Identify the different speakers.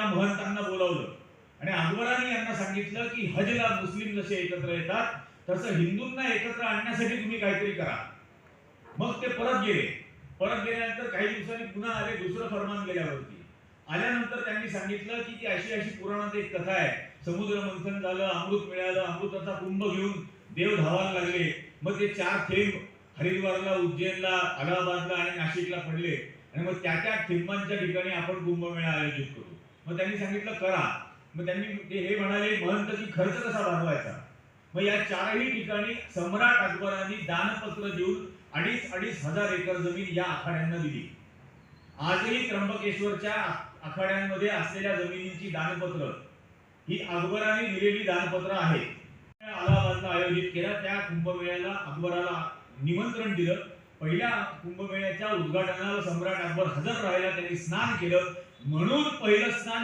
Speaker 1: महंतांना बोलावलं आणि अकबराने यांना सांगितलं की हजला मुस्लिम जसे एकत्र येतात तसं हिंदूंना एकत्र आणण्यासाठी तुम्ही काहीतरी करा. मग ते परत गेल्यानंतर काही दिवसांनी पुन्हा आले. दुसरं फरमान गेल्यावरती आल्यानंतर त्यांनी सांगितलं की ती अशी अशी पुराणात एक कथा आहे, समुद्र मंथन झालं, अमृत मिळालं, अमृताचा कुंभ घेऊन देव धावायला लागले. मग ते 4 थेंब हरिद्वारला, उज्जैनला, अलाहाबादला आणि नाशिकला पडले आणि मग त्या थेंबांच्या ठिकाणी आपण कुंभमेळा आयोजित करू. मग त्यांनी सांगितलं करा. मग त्यांनी हे म्हणाले महंत की खर्च कसा भागवायचा. मग या 4ही ठिकाणी सम्राट अकबरांनी दानपत्र देऊन 2,500 एकर जमीन या आखाड्यांना दिली. आजही त्र्यंबकेश्वरच्या आखाड्यांमध्ये असलेल्या जमिनींची दानपत्र ही अकबराने दिलेली दानपत्र आहेत. अलाहाबादला आयोजित केला. त्या कुंभमेळ्याला अकबराला निमंत्रण दिलं. पहिल्या कुंभमेळ्याच्या उद्घाटनाला सम्राट अकबर हजर राहिला. त्यांनी स्नान केलं. म्हणून पहिलं स्नान